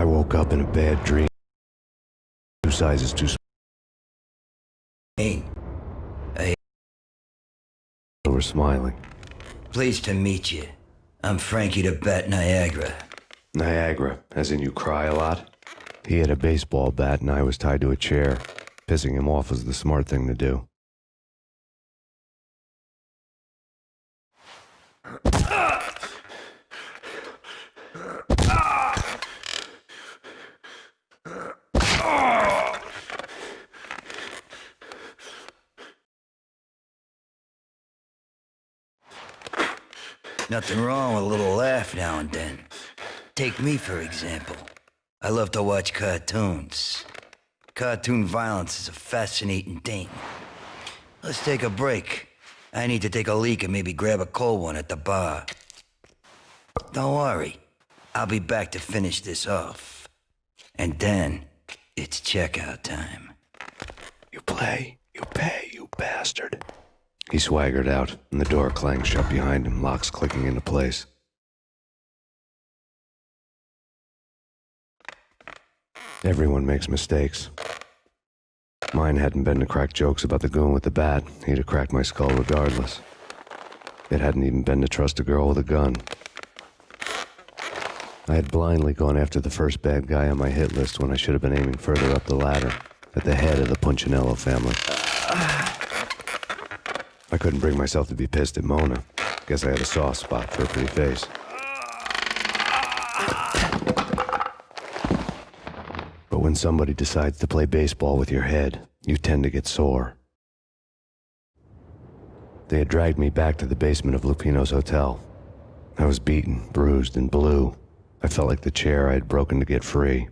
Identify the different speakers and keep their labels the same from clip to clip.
Speaker 1: woke up in a bad dream. 2 sizes too small.
Speaker 2: Payne,
Speaker 1: Were smiling.
Speaker 2: pleased to meet you. I'm Frankie the Bat Niagara.
Speaker 1: Niagara, as in you cry a lot? He had a baseball bat and I was tied to a chair. Pissing him off was the smart thing to do.
Speaker 2: Nothing wrong with a little laugh now and then. Take me, for example. I love to watch cartoons. Cartoon violence is a fascinating thing. Let's take a break. I need to take a leak and maybe grab a cold one at the bar. Don't worry. I'll be back to finish this off. And then, it's checkout time.
Speaker 1: You play, you pay, you bastard. He swaggered out, and the door clanged shut behind him, locks clicking into place. Everyone makes mistakes. Mine hadn't been to crack jokes about the goon with the bat. He'd have cracked my skull regardless. It hadn't even been to trust a girl with a gun. I had blindly gone after the first bad guy on my hit list when I should have been aiming further up the ladder, at the head of the Punchinello family. I couldn't bring myself to be pissed at Mona. Guess I had a soft spot for her pretty face. But when somebody decides to play baseball with your head, you tend to get sore. They had dragged me back to the basement of Lupino's hotel. I was beaten, bruised, and blue. I felt like the chair I had broken to get free.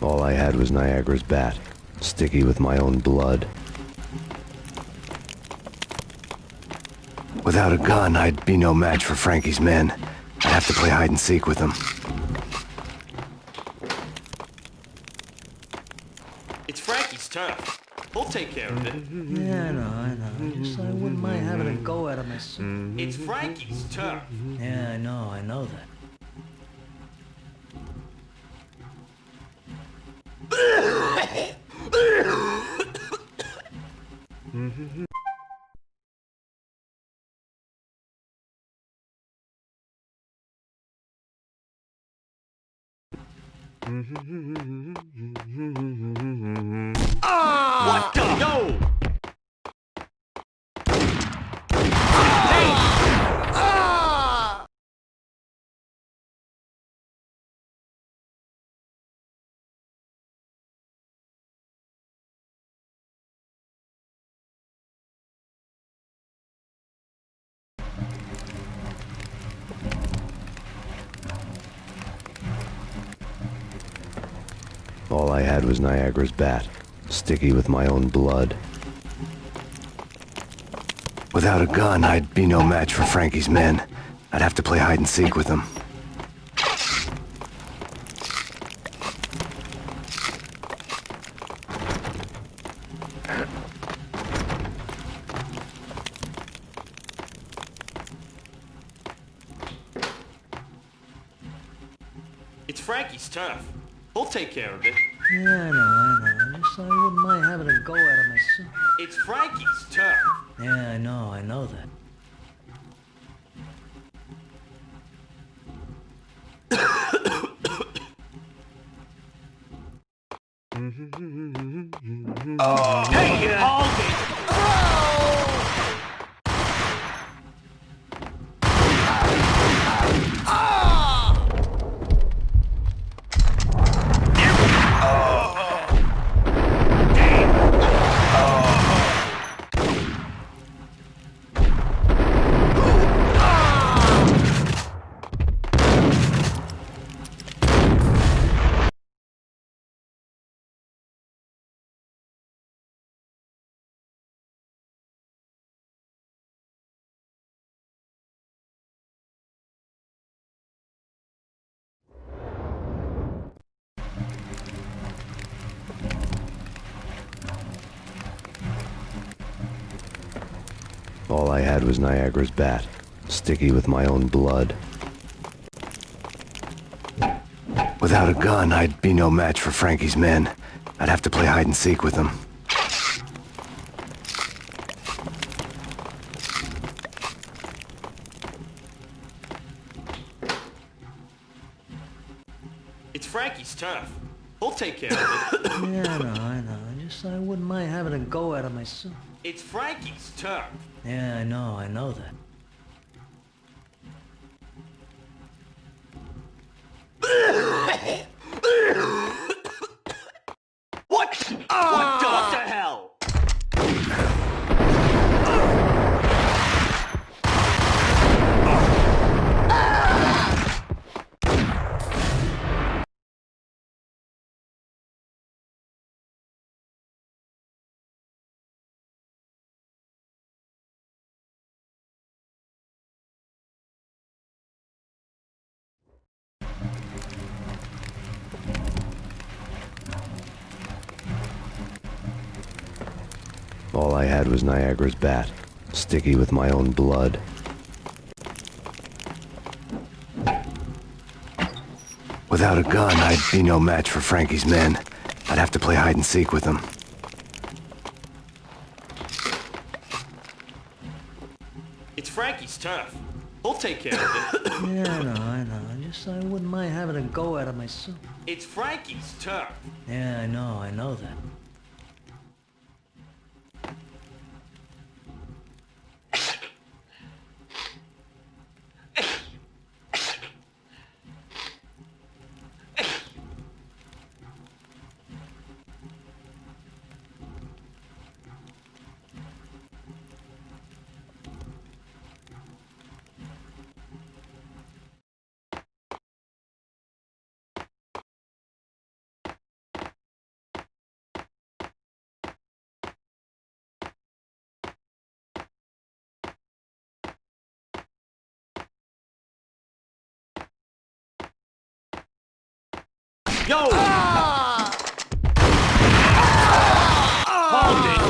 Speaker 1: All I had was Niagara's bat, sticky with my own blood. Without a gun, I'd be no match for Frankie's men. I'd have to play hide and seek with them.
Speaker 3: It's Frankie's turf. He'll take care of it.
Speaker 4: Yeah, I know. Just I wouldn't mind having a go at him myself.
Speaker 3: It's Frankie's turf.
Speaker 4: Yeah, I know that.
Speaker 3: What the? No!
Speaker 1: All I had was Niagara's bat, sticky with my own blood. Without a gun, I'd be no match for Frankie's men. I'd have to play hide and seek with them.
Speaker 3: It's Frankie's turf. He'll take care of it.
Speaker 4: Yeah, I know. Just I wouldn't mind having a go at him myself.
Speaker 3: It's Frankie's turf.
Speaker 4: Yeah, I know that.
Speaker 3: Hey, all
Speaker 1: All I had was Niagara's bat, sticky with my own blood. Without a gun, I'd be no match for Frankie's men. I'd have to play hide and seek with them.
Speaker 3: It's Frankie's turf. He'll take care of it.
Speaker 4: Yeah, I know. I wouldn't mind having a go at it myself.
Speaker 3: It's Frankie's turf.
Speaker 4: Yeah, I know that.
Speaker 3: What the hell?
Speaker 1: All I had was Niagara's bat, sticky with my own blood. Without a gun, I'd be no match for Frankie's men. I'd have to play hide and seek with them.
Speaker 3: It's Frankie's turf. He'll take care of it.
Speaker 4: Yeah, I know. I wouldn't mind having a go at it myself.
Speaker 3: It's Frankie's turf.
Speaker 4: Yeah, I know that.
Speaker 3: Yo! Hold it!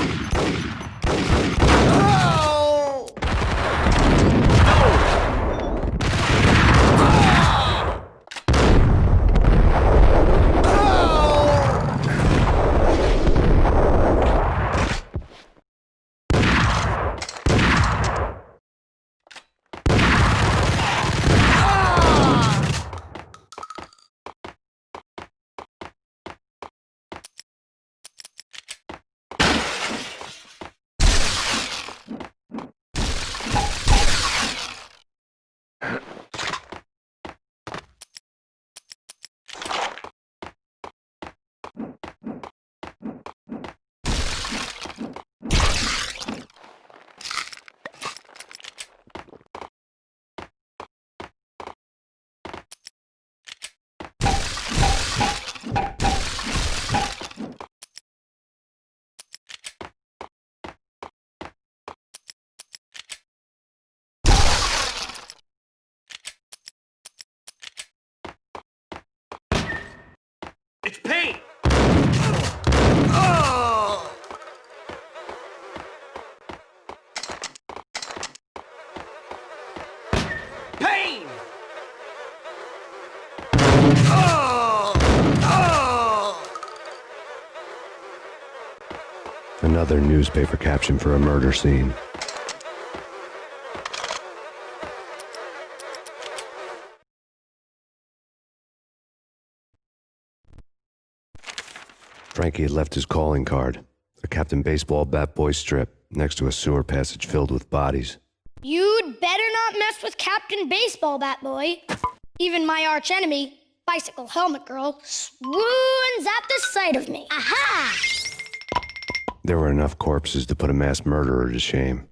Speaker 3: It's Payne! Payne!
Speaker 1: Another newspaper caption for a murder scene. Frankie had left his calling card, a Captain Baseball Bat Boy strip, next to a sewer passage filled with bodies.
Speaker 5: You'd better not mess with Captain Baseball Bat Boy. Even my archenemy, Bicycle Helmet Girl, swoons at the sight of me. Aha!
Speaker 1: There were enough corpses to put a mass murderer to shame.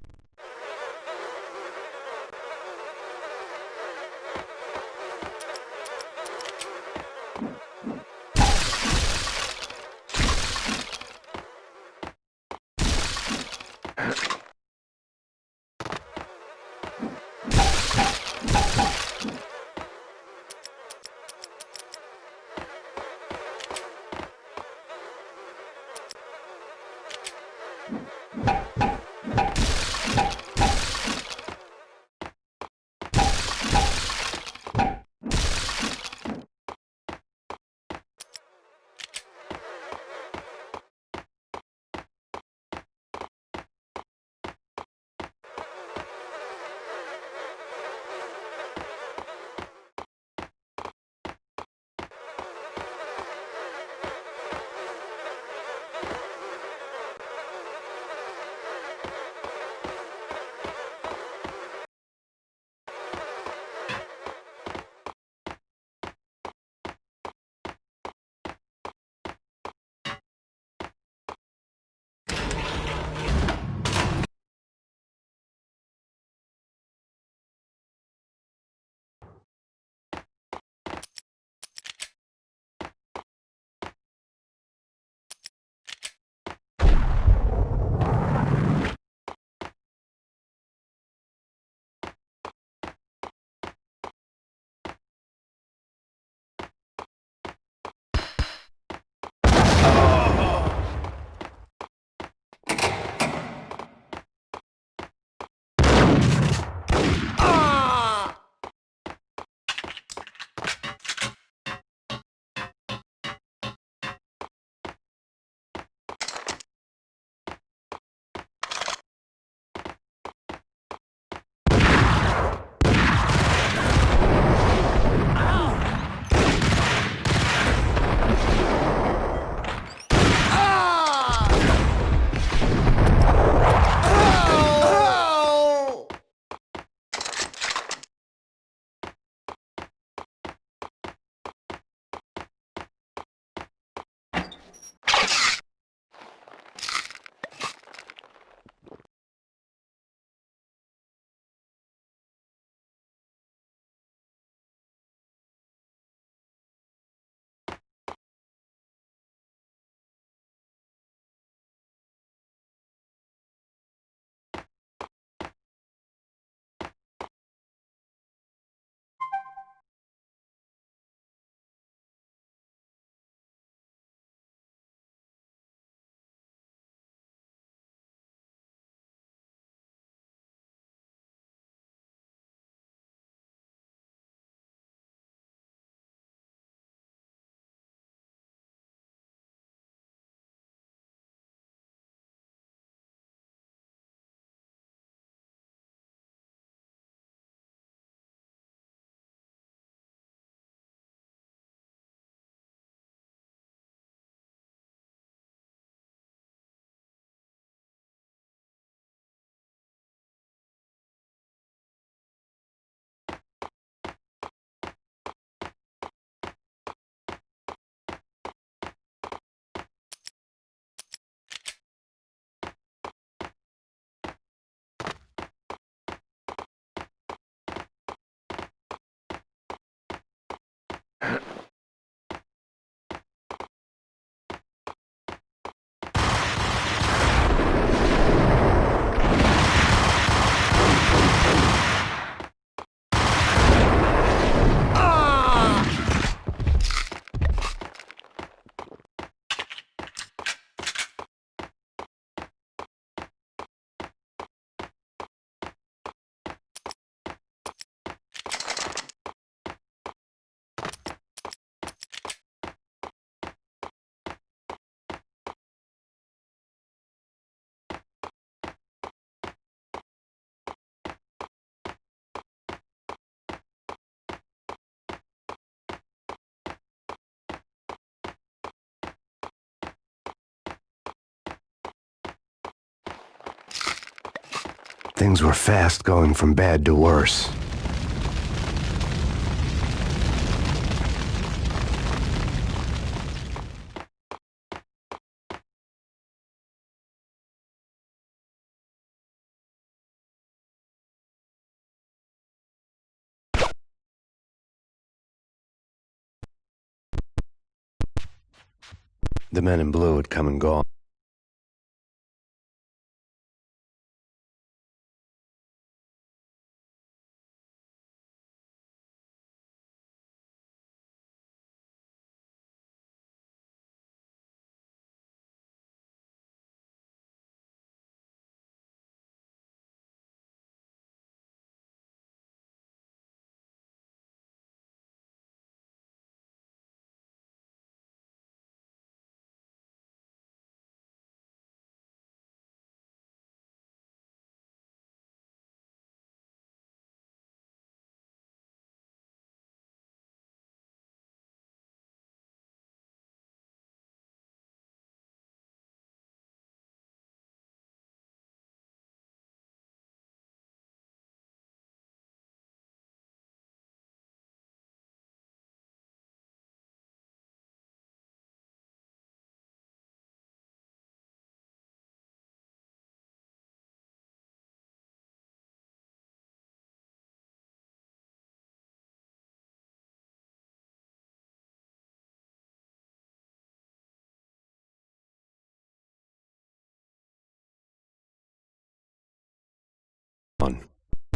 Speaker 1: Things were fast going from bad to worse. The men in blue had come and gone.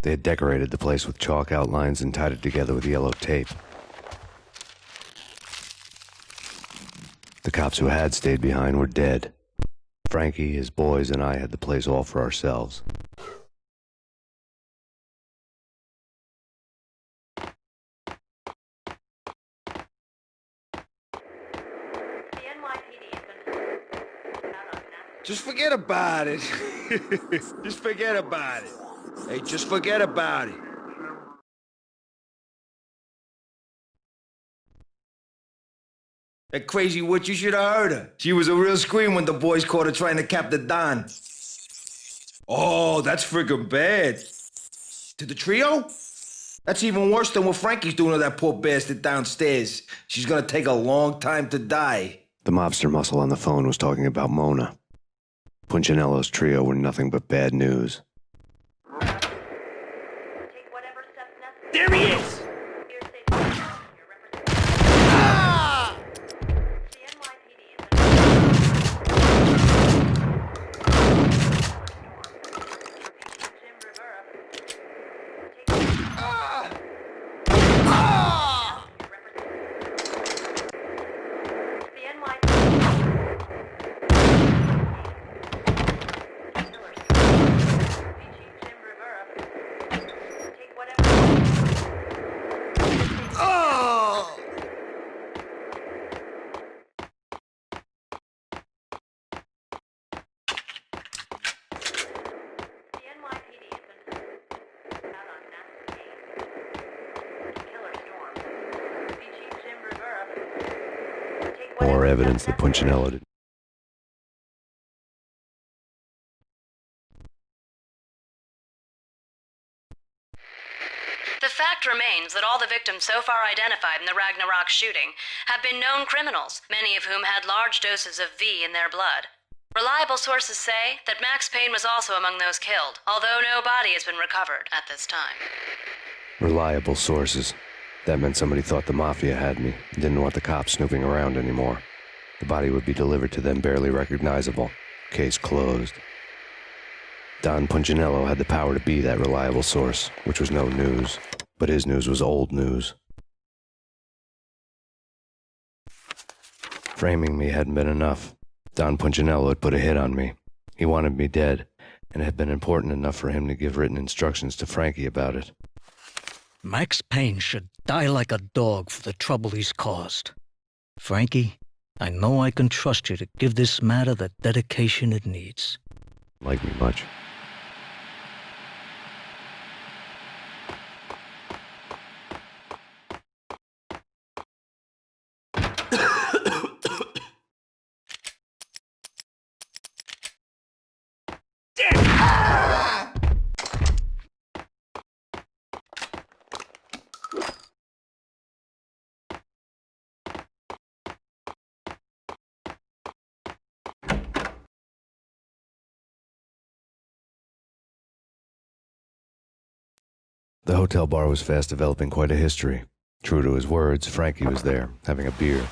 Speaker 1: They had decorated the place with chalk outlines and tied it together with yellow tape. The cops who had stayed behind were dead. Frankie, his boys, and I had the place all for ourselves.
Speaker 6: Just forget about it. Just forget about it. Hey, just forget about it. That crazy witch, you should have heard her. She was a real scream when the boys caught her trying to cap the Don. Oh, that's friggin' bad. To the trio? That's even worse than what Frankie's doing to that poor bastard downstairs. She's gonna take a long time to die.
Speaker 1: The mobster muscle on the phone was talking about Mona. Punchinello's trio were nothing but bad news.
Speaker 3: There he is!
Speaker 1: More evidence that Punchinello did.
Speaker 7: The fact remains that all the victims so far identified in the Ragnarok shooting have been known criminals, many of whom had large doses of V in their blood. Reliable sources say that Max Payne was also among those killed, although no body has been recovered at this time.
Speaker 1: Reliable sources. That meant somebody thought the Mafia had me, didn't want the cops snooping around anymore. The body would be delivered to them barely recognizable. Case closed. Don Punchinello had the power to be that reliable source, which was no news. But his news was old news. Framing me hadn't been enough. Don Punchinello had put a hit on me. He wanted me dead, and it had been important enough for him to give written instructions to Frankie about it.
Speaker 4: Max Payne should die like a dog for the trouble he's caused. Frankie, I know I can trust you to give this matter the dedication it needs.
Speaker 1: Like me much. The hotel bar was fast developing quite a history. True to his words, Frankie was there, having a beer.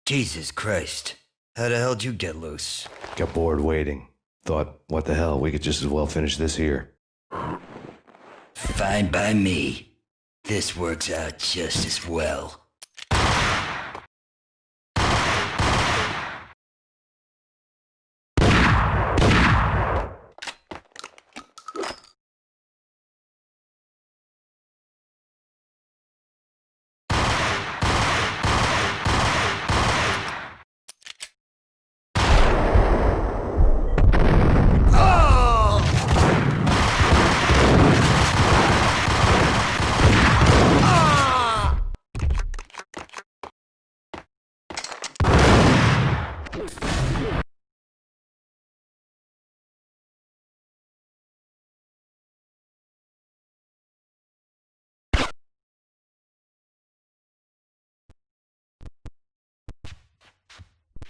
Speaker 2: Jesus Christ. How the hell did you get loose?
Speaker 1: Got bored waiting. Thought, what the hell, we could just as well finish this here.
Speaker 2: Fine by me. This works out just as well.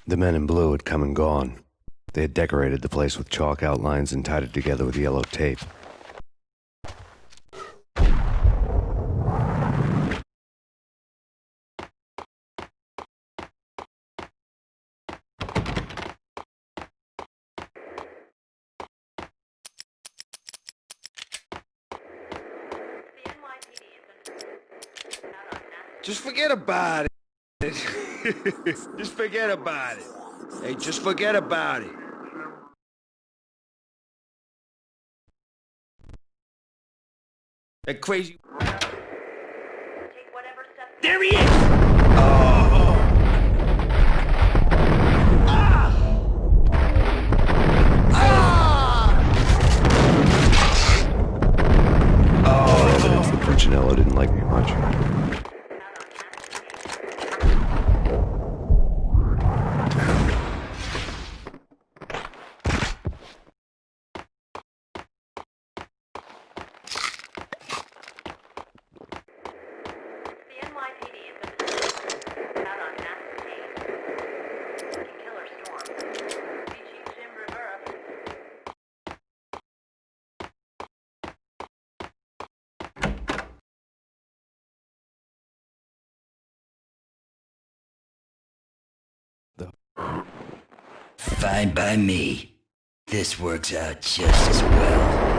Speaker 1: The men in blue had come and gone. They had decorated the place with chalk outlines and tied it together with yellow tape.
Speaker 6: Just forget about it. Just forget about it. Hey, just forget about it. That crazy...
Speaker 3: There he is!
Speaker 1: Evidence that Punchinello didn't like me much.
Speaker 7: The NYPD has been out on Max Payne. Killer Storm. Chief Jim Rivera.
Speaker 2: Fine by me. This works out just as well.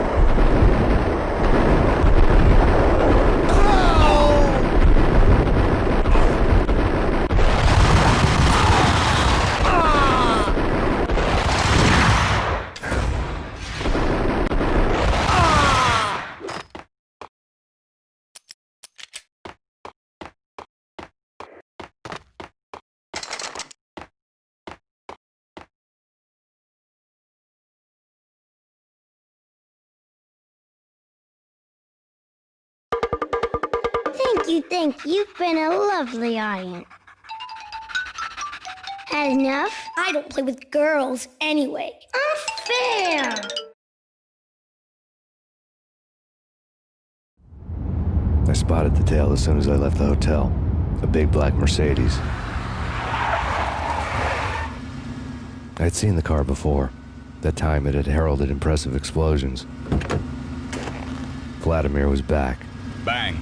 Speaker 8: Thank you. You've been a lovely audience. Had enough?
Speaker 5: I don't play with girls anyway.
Speaker 8: Unfair!
Speaker 1: I spotted the tail as soon as I left the hotel. A big black Mercedes. I'd seen the car before. That time it had heralded impressive explosions. Vladimir was back.
Speaker 9: Bang.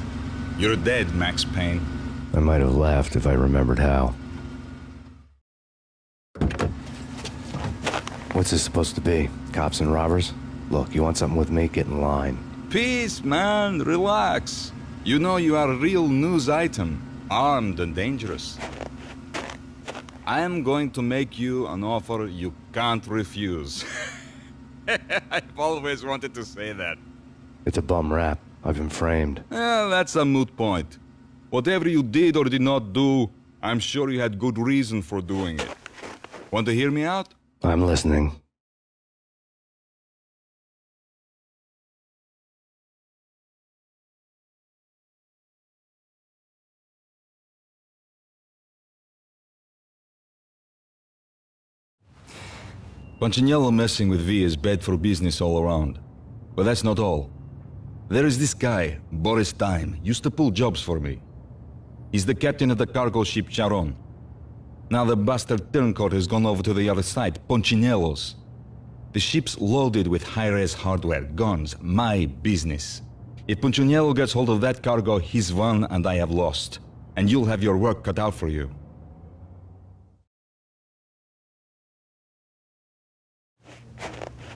Speaker 9: You're dead, Max Payne.
Speaker 1: I might have laughed if I remembered how. What's this supposed to be? Cops and robbers? Look, you want something with me? Get in line.
Speaker 9: Peace, man. Relax. You know you are a real news item. Armed and dangerous. I am going to make you an offer you can't refuse. I've always wanted to say that.
Speaker 1: It's a bum rap. I've been framed.
Speaker 9: That's a moot point. Whatever you did or did not do, I'm sure you had good reason for doing it. Want to hear me out?
Speaker 1: I'm listening.
Speaker 9: Punchinello messing with V is bad for business all around. But that's not all. There is this guy, Boris Time, used to pull jobs for me. He's the captain of the cargo ship Charon. Now the bastard turncoat has gone over to the other side, Punchinello's. The ship's loaded with high-res hardware, guns, my business. If Punchinello gets hold of that cargo, he's won and I have lost. And you'll have your work cut out for you.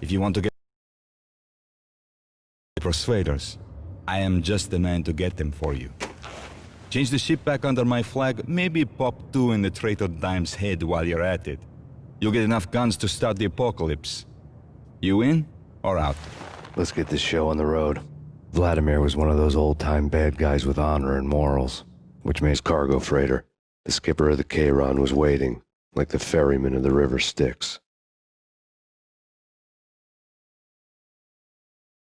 Speaker 9: If you want to get persuaders, I am just the man to get them for you. Change the ship back under my flag, maybe pop 2 in the traitor Dime's head while you're at it. You'll get enough guns to start the apocalypse. You in or out?
Speaker 1: Let's get this show on the road. Vladimir was one of those old-time bad guys with honor and morals, which made his cargo freighter. The skipper of the Chiron was waiting, like the ferryman of the river Styx.